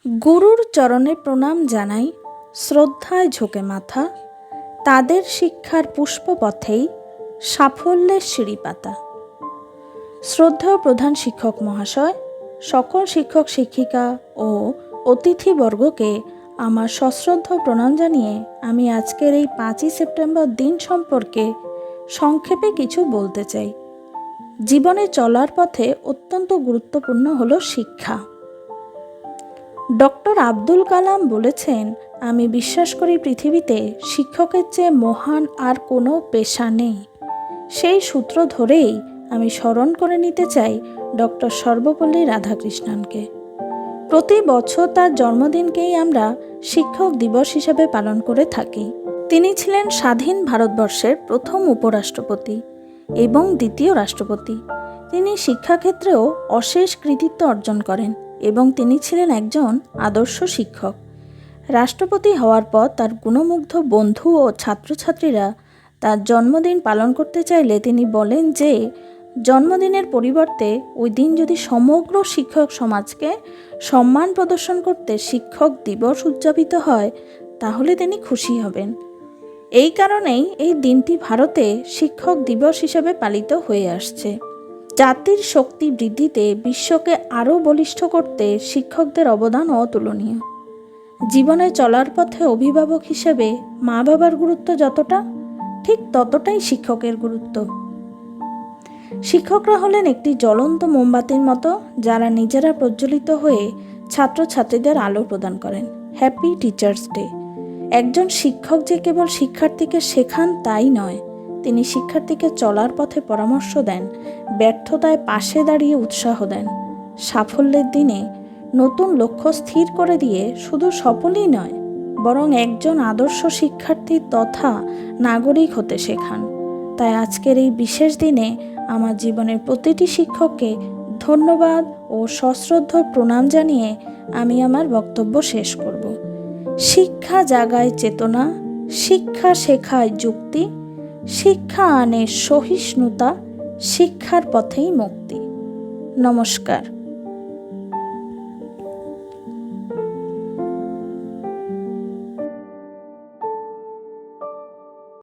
গুরুর চরণে প্রণাম জানাই, শ্রদ্ধায় ঝোঁকে মাথা। তাদের শিক্ষার পুষ্পপথেই সাফল্যের সিঁড়িপাতা। শ্রদ্ধেয় প্রধান শিক্ষক মহাশয়, সকল শিক্ষক শিক্ষিকা ও অতিথিবর্গকে আমার সশ্রদ্ধ প্রণাম জানিয়ে আমি আজকের এই 5ই সেপ্টেম্বর দিন সম্পর্কে সংক্ষেপে কিছু বলতে চাই। জীবনে চলার পথে অত্যন্ত গুরুত্বপূর্ণ হলো শিক্ষা। ডক্টর আব্দুল কালাম বলেছেন, আমি বিশ্বাস করি পৃথিবীতে শিক্ষকের চেয়ে মহান আর কোনো পেশা নেই। সেই সূত্র ধরেই আমি স্মরণ করে নিতে চাই ডক্টর সর্বপল্লী রাধাকৃষ্ণনকে। প্রতি বছর তার জন্মদিনকেই আমরা শিক্ষক দিবস হিসেবে পালন করে থাকি। তিনি ছিলেন স্বাধীন ভারতবর্ষের প্রথম উপরাষ্ট্রপতি এবং দ্বিতীয় রাষ্ট্রপতি। তিনি শিক্ষাক্ষেত্রেও অশেষ কৃতিত্ব অর্জন করেন এবং তিনি ছিলেন একজন আদর্শ শিক্ষক। রাষ্ট্রপতি হওয়ার পর তার গুণমুগ্ধ বন্ধু ও ছাত্রছাত্রীরা তার জন্মদিন পালন করতে চাইলে তিনি বলেন যে জন্মদিনের পরিবর্তে ওই দিন যদি সমগ্র শিক্ষক সমাজকে সম্মান প্রদর্শন করতে শিক্ষক দিবস উদযাপিত হয় তাহলে তিনি খুশি হবেন। এই কারণেই এই দিনটি ভারতে শিক্ষক দিবস হিসেবে পালিত হয়ে আসছে। জাতির শক্তি বৃদ্ধিতে বিশ্বকে আরও বলিষ্ঠ করতে শিক্ষকদের অবদান অতুলনীয়। জীবনে চলার পথে অভিভাবক হিসেবে মা বাবার গুরুত্ব যতটা, ঠিক ততটাই শিক্ষকের গুরুত্ব। শিক্ষকরা হলেন একটি জ্বলন্ত মোমবাতির মতো, যারা নিজেরা প্রজ্বলিত হয়ে ছাত্রছাত্রীদের আলো প্রদান করেন। Happy teachers day. একজন শিক্ষক যে কেবল শিক্ষার্থীকে শেখান তাই নয়, তিনি শিক্ষার্থীকে চলার পথে পরামর্শ দেন, ব্যর্থতায় পাশে দাঁড়িয়ে উৎসাহ দেন, সাফল্যের দিনে নতুন লক্ষ্য স্থির করে দিয়ে শুধু সফলই নয় বরং একজন আদর্শ শিক্ষার্থী তথা নাগরিক হতে শেখান। তাই আজকের এই বিশেষ দিনে আমার জীবনের প্রতিটি শিক্ষককে ধন্যবাদ ও সশ্রদ্ধ প্রণাম জানিয়ে আমি আমার বক্তব্য শেষ করব। শিক্ষা জাগায় চেতনা, শিক্ষা শেখায় যুক্তি, শিক্ষা আনে সহিষ্ণুতা, শিক্ষার পথেই মুক্তি। নমস্কার।